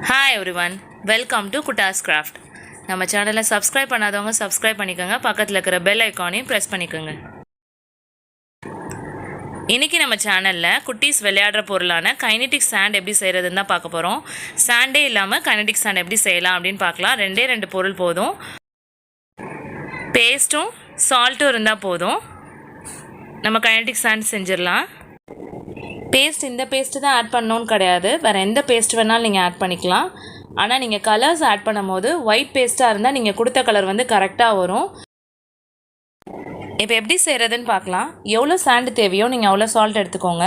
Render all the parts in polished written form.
Hi everyone, welcome to Kutas Craft. நம்ம சேனலை subscribe பண்ணாதவங்க சப்ஸ்கிரைப் பண்ணிக்கோங்க. பக்கத்தில் இருக்கிற பெல் ஐக்கானையும் ப்ரெஸ் பண்ணிக்கோங்க. இன்றைக்கி நம்ம சேனலில் குட்டீஸ் விளையாடுற பொருளான கைனெட்டிக் சாண்ட் எப்படி செய்கிறதுன்னு தான் பார்க்க போகிறோம். சாண்டே இல்லாமல் கைனெட்டிக் சாண்ட் எப்படி செய்யலாம் அப்படின்னு பார்க்கலாம். ரெண்டு பொருள் போதும். பேஸ்ட்டும் சால்ட்டும் இருந்தால் போதும். நம்ம கைனெட்டிக் சாண்ட் செஞ்சிடலாம். பேஸ்ட் இந்த பேஸ்ட்டு தான் ஆட் பண்ணணுன்னு கிடையாது, வேறு எந்த பேஸ்ட் வேணாலும் நீங்கள் ஆட் பண்ணிக்கலாம். ஆனால் நீங்கள் கலர்ஸ் ஆட் பண்ணும் போது ஒயிட் பேஸ்ட்டாக இருந்தால் நீங்கள் கொடுத்த கலர் வந்து கரெக்டாக வரும். இப்போ எப்படி செய்கிறதுன்னு பார்க்கலாம். எவ்வளோ சாண்டு தேவையோ நீங்கள் அவ்வளோ சால்ட் எடுத்துக்கோங்க.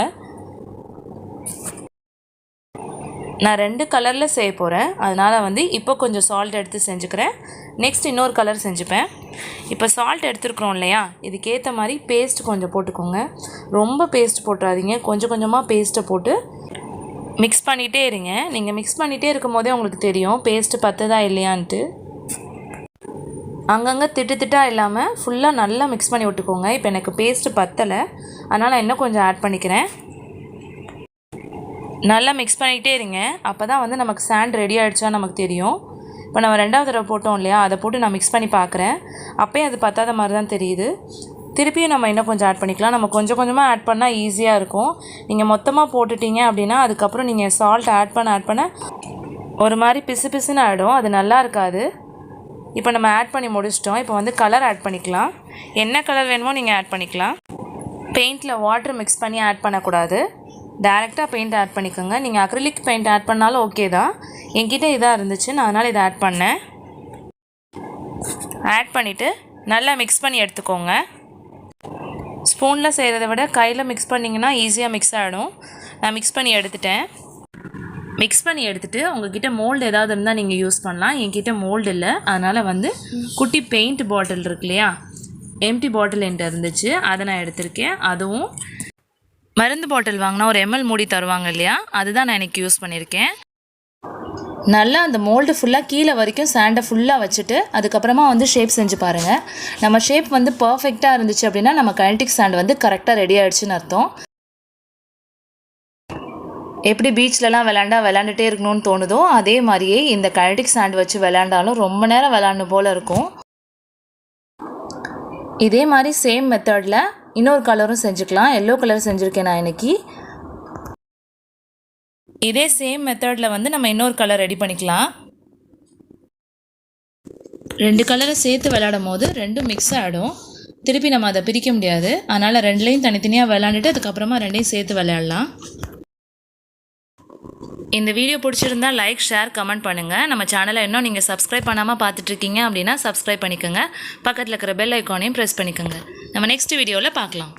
நான் 2 கலரில் செய்ய போகிறேன், அதனால் வந்து இப்போ கொஞ்சம் சால்ட் எடுத்து செஞ்சுக்கிறேன். நெக்ஸ்ட் இன்னொரு கலர் செஞ்சுப்பேன். இப்போ சால்ட் எடுத்துருக்குறோம் இல்லையா, இதுக்கேற்ற மாதிரி பேஸ்ட் கொஞ்சம் போட்டுக்கோங்க. ரொம்ப பேஸ்ட் போட்டுறாதீங்க, கொஞ்சம் கொஞ்சமாக பேஸ்ட்டை போட்டு மிக்ஸ் பண்ணிகிட்டே இருங்க. நீங்கள் மிக்ஸ் பண்ணிகிட்டே இருக்கும் போதே உங்களுக்கு தெரியும் பேஸ்ட்டு பத்துதா இல்லையான்ட்டு. அங்கங்கே திட்டாக இல்லாமல் ஃபுல்லாக நல்லா மிக்ஸ் பண்ணி விட்டுக்கோங்க. இப்போ எனக்கு பேஸ்ட்டு பத்தலை, அதனால் இன்னும் கொஞ்சம் ஆட் பண்ணிக்கிறேன். நல்லா மிக்ஸ் பண்ணிக்கிட்டே இருங்க, அப்போ தான் வந்து நமக்கு சாண்ட் ரெடி ஆகிடுச்சா நமக்கு தெரியும். இப்போ நம்ம 2வது தடவை போட்டோம் இல்லையா, அதை போட்டு நான் மிக்ஸ் பண்ணி பார்க்குறேன். அப்போயும் அது பத்தாத மாதிரி தான் தெரியுது. திருப்பியும் நம்ம இன்னும் கொஞ்சம் ஆட் பண்ணிக்கலாம். நம்ம கொஞ்சம் கொஞ்சமாக ஆட் பண்ணால் ஈஸியாக இருக்கும். நீங்கள் மொத்தமாக போட்டுட்டீங்க அப்படின்னா அதுக்கப்புறம் நீங்கள் சால்ட் ஆட் பண்ண ஒரு மாதிரி பிசுன்னு ஆகிடும், அது நல்லா இருக்காது. இப்போ நம்ம ஆட் பண்ணி முடிச்சிட்டோம். இப்போ வந்து கலர் ஆட் பண்ணிக்கலாம். என்ன கலர் வேணுமோ நீங்கள் ஆட் பண்ணிக்கலாம். பெயிண்டில் வாட்டர் மிக்ஸ் பண்ணி ஆட் பண்ணக்கூடாது, டைரெக்டாக பெயிண்ட் ஆட் பண்ணிக்கோங்க. நீங்கள் அக்ரிலிக் பெயிண்ட் ஆட் பண்ணாலும் ஓகே தான். என்கிட்ட இதாக இருந்துச்சு, நான் அதனால் இதை ஆட் பண்ணேன். ஆட் பண்ணிவிட்டு நல்லா மிக்ஸ் பண்ணி எடுத்துக்கோங்க. ஸ்பூனில் செய்கிறத விட கையில் மிக்ஸ் பண்ணிங்கன்னா ஈஸியாக மிக்ஸ் ஆகிடும். நான் மிக்ஸ் பண்ணி எடுத்துட்டேன். மிக்ஸ் பண்ணி எடுத்துகிட்டு உங்கள்கிட்ட மோல்டு ஏதாவது இருந்தால் நீங்கள் யூஸ் பண்ணலாம். என்கிட்ட மோல்டு இல்லை, அதனால் வந்து குட்டி பெயிண்ட் பாட்டில் இருக்கு இல்லையா, எம்டி பாட்டில் என்கிட்ட இருந்துச்சு, அதை நான் எடுத்திருக்கேன். அதுவும் மருந்து பாட்டில் வாங்கினா ஒரு ml மூடி தருவாங்க இல்லையா, அதுதான் நான் இன்றைக்கி யூஸ் பண்ணியிருக்கேன். நல்லா அந்த மோல்டு ஃபுல்லாக கீழே வரைக்கும் சாண்டை ஃபுல்லாக வச்சுட்டு அதுக்கப்புறமா வந்து ஷேப் செஞ்சு பாருங்கள். நம்ம ஷேப் வந்து பர்ஃபெக்டாக இருந்துச்சு அப்படின்னா நம்ம கைனெட்டிக் சாண்ட் வந்து கரெக்டாக ரெடி ஆகிடுச்சுன்னு அர்த்தம். எப்படி பீச்லலாம் விளையாண்டுட்டே இருக்கணும்னு தோணுதோ அதே மாதிரியே இந்த கைனெட்டிக் சாண்ட் வச்சு விளையாண்டாலும் ரொம்ப நேரம் விளையாடணும் போல் இருக்கும். இதே மாதிரி சேம் மெத்தடில் இன்னொரு கலரும் செஞ்சுக்கலாம். எல்லோ கலர் செஞ்சுருக்கேன் நான் இன்றைக்கி. இதே சேம் மெத்தடில் வந்து நம்ம இன்னொரு கலர் ரெடி பண்ணிக்கலாம். 2 கலரை சேர்த்து விளையாடும் போது 2 மிக்ஸ் ஆகிடும், திருப்பி நம்ம அதை பிரிக்க முடியாது. அதனால் 2லையும் தனித்தனியாக விளையாண்டுட்டு அதுக்கப்புறமா 2ஐயும் சேர்த்து விளையாடலாம். இந்த வீடியோ பிடிச்சிருந்தால் லைக், ஷேர், கமெண்ட் பண்ணுங்கள். நம்ம சேனலை இன்னும் நீங்கள் சப்ஸ்கிரைப் பண்ணாமல் பார்த்துட்ருக்கீங்க அப்படின்னா சப்ஸ்கிரைப் பண்ணிக்கோங்க. பக்கத்தில் இருக்கிற பெல் ஐக்கானையும் ப்ரெஸ் பண்ணிக்கோங்க. நம்ம நெக்ஸ்ட் வீடியோவில் பார்க்கலாம்.